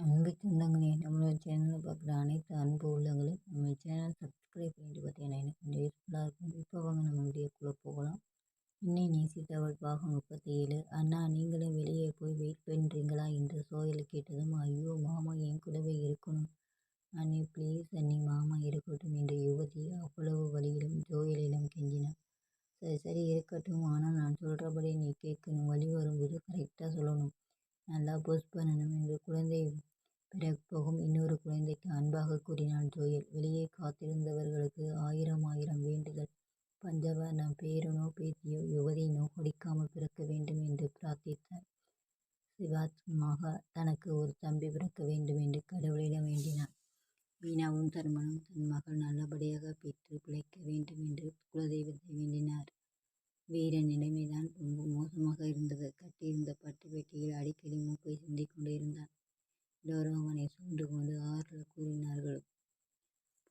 அன்பு சொந்தங்களே, நம்மளோட சேனலை பார்க்குற அனைத்து அன்பு உள்ளங்களும் நம்ம சேனல் சப்ஸ்கிரைப் பண்ணிட்டு பார்த்தீங்கன்னா எனக்கு கொஞ்சம் யூஸ்ஃபுல்லாக இருக்கும். இப்போ வாங்க நம்ம வீடியோக்குள்ளே போகலாம். இன்னை நேசித்தவள் பாகம் 37. அண்ணா, நீங்களும் வெளியே போய் வெயிட் பண்ணுறீங்களா என்று சோயல் கேட்டதும், ஐயோ மாமா என் கூடவே இருக்கணும் அண்ணி, ப்ளீஸ் அண்ணி, மாமா இருக்கட்டும் என்று யுவதி அவ்வளவு வழியிலும் ஜோயலிடம் கெஞ்சினார். சரி சரி இருக்கட்டும், ஆனால் நான் சொல்கிறபடி நீ கேட்கணும். வழி வரும்போது கரெக்டாக சொல்லணும், நல்லா போஸ்ட் பண்ணணும் என்று குழந்தை பிறப்போகும் இன்னொரு குழந்தைக்கு அன்பாக கூறினாள் ஜோயல். வெளியே காத்திருந்தவர்களுக்கு ஆயிரம் ஆயிரம் வேண்டுதல். பஞ்சவர்ணம் பேரனோ பேத்தியோ யுவதி நோகடிக்காமல் பிறக்க வேண்டும் என்று பிரார்த்தித்தார். சிவாத்மாக தனக்கு ஒரு தம்பி பிறக்க வேண்டும் என்று கடவுளிடம் வேண்டினார். மீனாவும் தர்மனும் தன் மகள் நல்லபடியாக பெற்று பிழைக்க வேண்டும் என்று குலதெய்வத்தை வேண்டினார். வீரன் நிலைமைதான் ரொம்ப மோசமாக இருந்தது. கட்டியிருந்த பட்டு பெட்டியில் அடிக்கடி மூக்கை சிந்திக் கொண்டு இருந்தான். எல்லோரும் அவனை சூழ்ந்து கொண்டு ஆறுதல் கூறினார்கள்.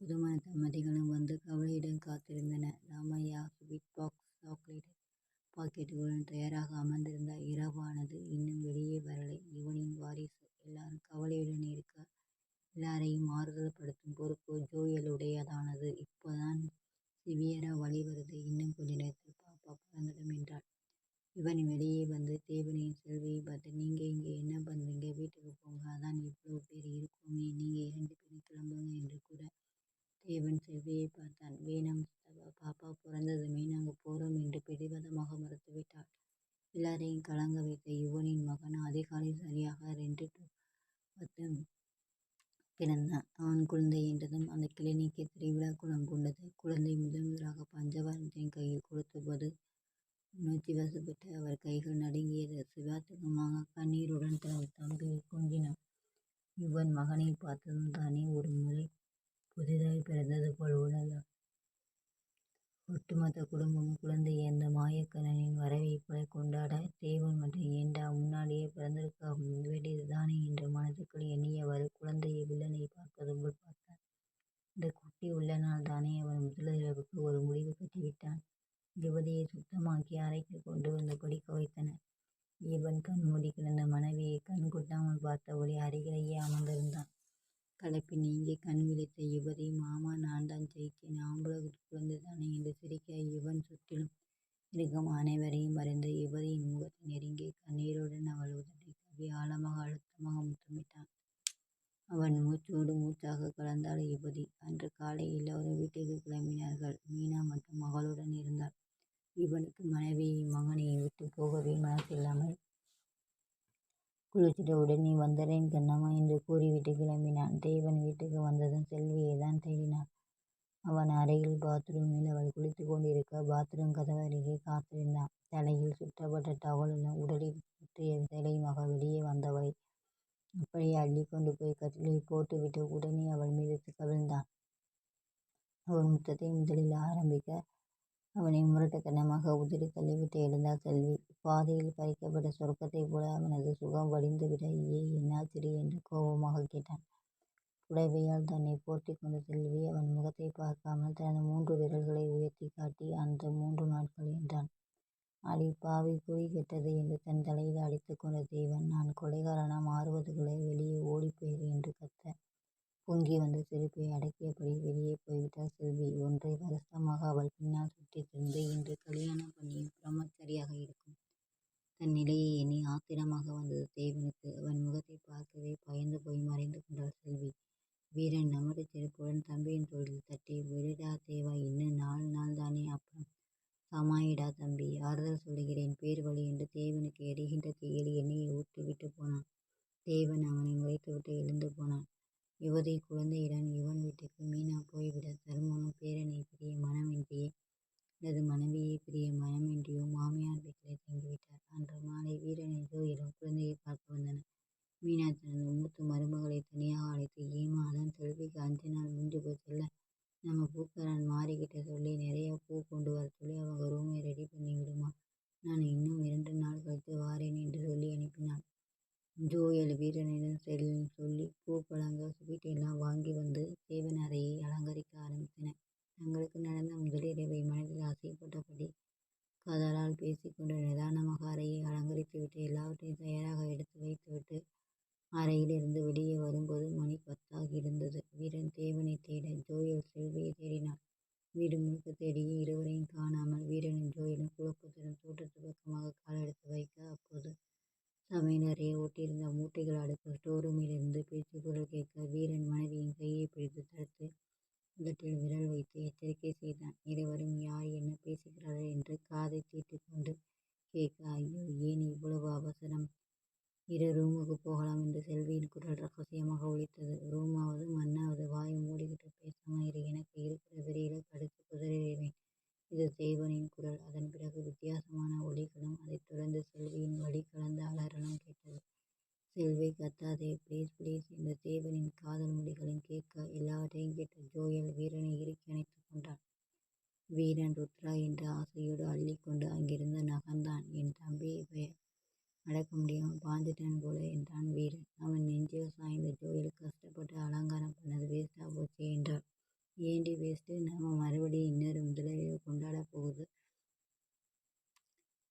புதுமண தம்பதிகளும் வந்து கவலையுடன் காத்திருந்தனர். ராமையா ஸ்வீட் பாக்ஸ் சாக்லேட் பாக்கெட்டுகளுடன் தயாராக அமர்ந்திருந்தார். இரவானது, இன்னும் வெளியே வரலை இவனின் வாரிசு. எல்லாரும் கவலையுடன் இருக்க எல்லாரையும் ஆறுதல் படுத்தும் பொறுப்பு ஜோயலுடையதானது. இப்போதான் சிவியரா வழி வருது, இன்னும் கொஞ்ச நேரத்தில் பாப்பா பிறந்துடும் என்றாள். இவன் வெளியே வந்து தேவனையும் செல்வியை பார்த்து, நீங்க இங்கே என்ன பண்றீங்க, வீட்டுக்கு போங்க, அதான் இவ்வளவு பேர் இருக்கோமே, நீங்க 2 பேரும் கிளம்புங்க என்று கூற தேவன் செல்வியை பார்த்தான். வேணாம் சித்தப்பா, பாப்பா பிறந்ததுமே நாங்க போறோம் என்று பிடிவாதமாக மறுத்துவிட்டாள். எல்லாரையும் கலங்க வைத்த யுவனின் மகன் அதிகாலை சரியாக 2 to 10 பிறந்தான். ஆண் குழந்தை என்றதும் அந்த கிளினிக்கு திருவிழா குணம் கொண்டது. குழந்தை முதல் முதலாக பஞ்சவர்ணத்தின் கையில் கொடுத்தபோது உணர்ச்சி வசப்பட்டு அவர் கைகள் நடுங்கியது. சிவாத்மகமாக கண்ணீருடன் தனது தம்பியை கொஞ்சினார். யுவன் மகனை பார்த்ததும் தானே ஒரு முறை புதிதாய் பிறந்தது போல் உணர்ந்தார். ஒட்டுமொத்த குடும்பமும் குழந்தையை அந்த மாயக்கண்ணனின் வரவை போல கொண்டாட தேவன் மட்டும் ஏண்டா முன்னாடியே பிறந்திருக்க வேண்டியது தானே என்று மனதுக்குள் எண்ணியவாறு குழந்தையை வில்லனை பார்ப்பது போல் பார்த்தார். இந்த குட்டி உள்ள நாள் தானே அவன் முதலிரவுக்கு ஒரு முடிவு கட்டிவிட்டான். யுவதியை சுத்தமாக்கி அறைக்கு கொண்டு வந்து படிக்க வைத்தனர். இவன் கண்மூடி கிடந்த மனைவியை கண் கொட்டாமல் பார்த்தபடி அருகிலேயே அமர்ந்திருந்தான். களைப்பில் நீங்கி கண் விழித்த யுவதி, மாமா நான் தான் ஜெயிச்சேன், ஆம்பளை குழந்தை தானே என்று சிரிக்க யுவன் சுற்றிலும் இருக்கும் அனைவரையும் மறைந்து யுவதியின் முகத்தை நெருங்கி கண்ணீருடன் அவள் உதட்டை கவ்வி ஆழமாக அழுத்தமாக முத்தமிட்டான். அவன் மூச்சோடு மூச்சாக கலந்தாள் யுவதி. அன்று காலை எல்லோரும் வீட்டுக்கு கிளம்பினார்கள். மீனா மட்டும் மகளுடன் இருந்தாள். இவனுக்கு மனைவியை மகனையும் விட்டு போகவே மனசில்லாமல் குளிச்சுட்டு உடனே வந்துடுறேன் கண்ணம்மா என்று கூறிவிட்டு கிளம்பினான். தேவன் வீட்டுக்கு வந்ததும் செல்வியை தான் தேடினான். அவன் அறையில் பாத்ரூமில் அவள் குளித்து கொண்டிருக்க பாத்ரூம் கதவு அருகே காத்திருந்தான். தலையில் சுற்றப்பட்ட டவலுடன் உடலில் சுற்றிய சேலையுமாக வெளியே வந்தவளை அப்படியே அள்ளி கொண்டு போய் கட்டிலில் போட்டுவிட்டு உடனே அவள் மீது கவிழ்ந்தான். அவன் முத்தத்தை முதலில் ஆரம்பிக்க அவனை முரட்டுத்தனமாக உதிரி தள்ளிவிட்டு எழுந்தாள் செல்வி. பாதையில் பறிக்கப்பட்ட சொர்க்கத்தைப் போல அவனது சுகம் வடிந்துவிட, என்னாச்சிரி என்று கோபமாக கேட்டான். புடவையால் தன்னை போர்த்தி கொண்ட செல்வி அவன் முகத்தை பார்க்காமல் தனது 3 விரல்களை உயர்த்தி காட்டி, அந்த 3 நாட்கள் என்றான். அடி பாவி, குறி கெட்டது என்று தன் தலையில் அடித்து கொண்ட தேவன், நான் கொலைகாரனா மாறுவதற்குள்ளே வெளியே ஓடிப்போயிரு என்று கத்த, பொங்கி வந்த சிரிப்பை அடக்கியபடி வெளியே போய்விட்டாள் செல்வி. 1.5 வருஷமாக அவள் பின்னால் சுற்றித் திரிந்து இன்று கல்யாணம் பண்ணியும் பிரம்மச்சாரியாக இருக்கும் தன் நிலையை எண்ணி ஆத்திரமாக வந்தது தேவனுக்கு. அவன் முகத்தை பார்க்கவே பயந்து போய் மறைந்து கொண்டாள் செல்வி. வீரன் நமடு செருப்புடன் தம்பியின் தோளில் தட்டி, விடுடா தேவா, இன்னும் 4 நாள் தானே, அப்புறம் சமாயிடா தம்பி, ஆறுதல் சொல்லுகிறேன், பேர் வழி என்று தேவனுக்கு எரிகின்ற தீயில் எண்ணெயை ஊற்றிவிட்டு போனான். தேவன் அவனை உரைத்துவிட்டு எழுந்து போனான். யுவதி குழந்தையுடன் யுவன் வீட்டுக்கு மீனா போய்விட, தர்மனும் பேரனை பிரிய மனமின்றியே அல்லது மனைவியை பிரிய மனமின்றியோ மாமியார் வீட்டிலே தங்கிவிட்டார். அன்று மாலை வீரனின் ஜோயிலும் குழந்தையை பார்க்க வந்தனர். மீனா தனது மூத்த மருமகளை தனியாக அழைத்து, ஏமா, அதான் செல்விக்கு 5 நாள் முடிஞ்சு போச்சுல்ல, நம்ம பூக்காரன் மாறிக்கிட்ட சொல்லி நிறைய பூ கொண்டு வர சொல்லி அவங்க ரூமை ரெடி பண்ணி விடுமா, நான் இன்னும் 2 நாள் கழித்து வாரேன் என்று சொல்லி அனுப்பினாள். ஜோயல் வீரனிடம் சொல்லி பூ, பழங்கள், ஸ்வீட் எல்லாம் வாங்கி வந்து தேவன் அறையை அலங்கரிக்க ஆரம்பித்தனர். தங்களுக்கு நடந்த முதலிரவை மனதில் ஆசைப்பட்டபடி காதலால் பேசிக்கொண்டு நிதானமாக அறையை அலங்கரித்துவிட்டு எல்லாவற்றையும் தயாராக எடுத்து வைத்துவிட்டு அறை அறையிலிருந்து வெளியே வரும்போது மணி 10 வீரன் தேவனை தேட ஜோயல் செல்வியை தேடினான். வீடு முழுக்க தேடியும் இருவரையும் காணாமல் வீரனும் ஜோயலும் குழப்பத்துடன் தோட்டத்து பக்கமாக காலெடுத்து வைக்க, அப்போது சமையலறையை ஒட்டியிருந்த மூட்டைகள் அடுக்கும் ஸ்டோரூமிலிருந்து பேச்சுக்குரல் கேட்க, வீரன் மனைவியின் கையை பிடித்து தடுத்து உதட்டில் விரல் வைத்து எச்சரிக்கை செய்தான். இருவரும் யார் என்ன பேசுகிறார்கள் என்று காதை தீட்டிக் கொண்டு கேட்க, ஐயோ, ஏன் இவ்வளவு அவசரம்? இரு ரூமுக்கு போகலாம் என்று செல்வியின் குரல் ரகசியமாக ஒலித்தது. ரூமாவது மண்ணாவது, வாயை மூடிக்கிட்டு பேசாம இரு, எனக்கு இருக்கிற வெறியில கடிச்சு குதறிடுவேன். இது தேவனின் குரல். அதன் பிறகு வித்தியாசமான ஒலிகளும் அதைத் தொடர்ந்து செல்வியின் வலி கலந்த அலறலும் கேட்டது. செல்வி, கத்தாதே, ப்ளீஸ் ப்ளீஸ் என்று தேவனின் காதல் மொழிகளும் கேட்க, எல்லாவற்றையும் கேட்ட ஜோயல் வீரனை இறுக்கி அணைத்துக் கொண்டான். வீரன் ருத்ரா என்று ஆசையோடு அள்ளிக்கொண்டு அங்கிருந்து நகர்ந்தான். என் தம்பியை அடக்க முடியாமல் பாஞ்சிட்டான் போல என்றான் வீரன். அவன் நெஞ்சில் சாய்ந்த ஜோயல், கஷ்டப்பட்டு அலங்காரம் பண்ணது வேஸ்டா போச்சே என்றாள். ஏண்டி வேஸ்ட்டு? நாம மறுபடியும் இன்னொரு முதலீடு கொண்டாட போகுது.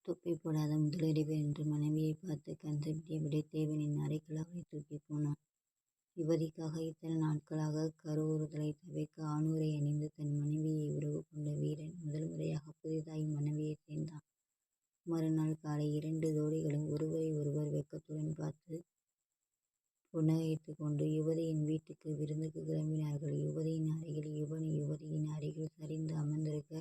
தொப்பி போடாத முதலீடு என்று மனைவியை பார்த்து கன்செப்டை விட தேவனின் அறைக்குள் அவளை தூக்கி போனான். யுவதிக்காக இத்தனை நாட்களாக கருவுறுதலை தவிர்க்க ஆணூரை அணிந்து தன் மனைவியை உறவு கொண்ட வீரன் முதல் முறையாக புதிதாய் மனைவியை சேர்ந்தான். மறுநாள் காலை 2 ஜோடிகளும் ஒருவரை ஒருவர் வெட்கத்துடன் பார்த்து புன்னகைத்து கொண்டு யுவதியின் வீட்டுக்கு விருந்துக்கு கிளம்பினார்கள். யுவதியின் அருகில் யுவன் யுவதியின் அருகில் சரிந்து அமர்ந்திருக்க,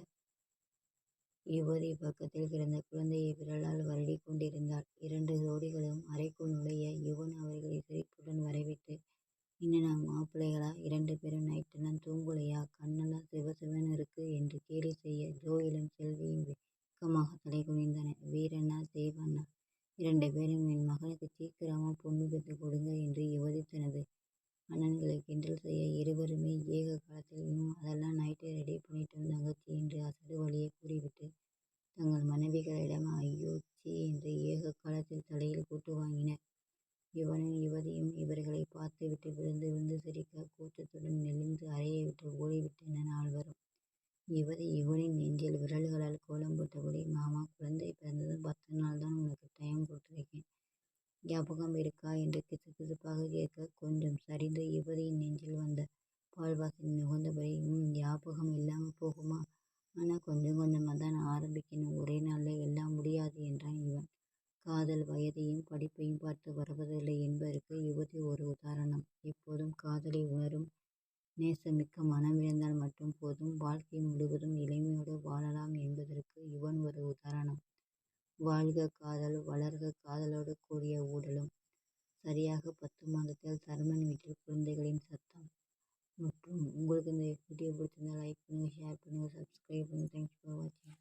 யுவதி பக்கத்தில் கிடந்த குழந்தையை விரலால் வருடி கொண்டிருந்தாள். 2 ஜோடிகளும் அறைக்குள் நுழைய, யுவன் அவர்களை சிரிப்புடன் வரவேற்று, என்னண்ணா மாப்பிள்ளைகளா, 2 பேரும் நைட்டெல்லாம் தூங்கலையா, கண்ணெல்லாம் சிவசிவன்னு இருக்கு என்று கேலி செய்ய, ஜோயலும் செல்வியும் வெட்கமாக தலை குனிந்தன. வீரண்ணா, தேவண்ணா, 2 பேரும் என் மகனுக்கு சீக்கிரமா பொண்ணு பெற்று கொடுங்க என்று யுவதி தனது அண்ணன்களை கிண்டல் செய்ய, இருவருமே ஏக காலத்தில் அதெல்லாம் நைட்டே ரெடி பண்ணிட்டோம் தங்கச்சி என்று அசடு வழியே கூறிவிட்டு தங்கள் மனைவிகளிடம் ஐயோ சீ என்று ஏக காலத்தில் தலையில் கூட்டு வாங்கினர். யுவனும் யுவதியும் இவர்களை பார்த்துவிட்டு விழுந்து விழுந்து சிரிக்க, கூச்சத்துடன் நெளிந்து அறையை விட்டு ஓடிவிட்டனர் நால்வரும். யுவதி யுவனின் நெஞ்சில் விரல்களால் கோலம் போட்டபடி, மாமா, குழந்தை பிறந்ததும் 10 நாள் தான் உனக்கு டைம் கொடுத்துருக்கேன், ஞாபகம் இருக்கா என்று கிசுகிசுப்பாக கேட்க, கொஞ்சம் சரிந்து யுவதியின் நெஞ்சில் வந்த பால்வாசனை நுகர்ந்தபடி, ஞாபகம் இல்லாம போகுமா, ஆனா கொஞ்சம் கொஞ்சமாக தான் ஆரம்பிக்கணும், ஒரே நாளில் எல்லாம் முடியாது என்றான் யுவன். காதல் வயதையும் படிப்பையும் பார்த்து வருவதில்லை என்பதற்கு யுவதி ஒரு உதாரணம். எப்போதும் காதலை உணரும் நேசமிக்க மனம் இருந்தால் மட்டும் போதும், வாழ்க்கை முழுவதும் இளமையோடு வாழலாம் என்பதற்கு யுவன் ஒரு உதாரணம். வாழ்க காதல், வளர்க காதலோடு கூடிய ஊடலும். சரியாக 10 மாதத்தில் தர்மன் வீட்டில் குழந்தைகளின் சத்தம். மற்றும் உங்களுக்கு இந்த வீடியோ பிடிச்சிருந்தா லைக் பண்ணுங்கள், ஷேர் பண்ணுங்கள், சப்ஸ்கிரைப் பண்ணுங்கள். தேங்க்ஸ் ஃபார் வாட்சிங்.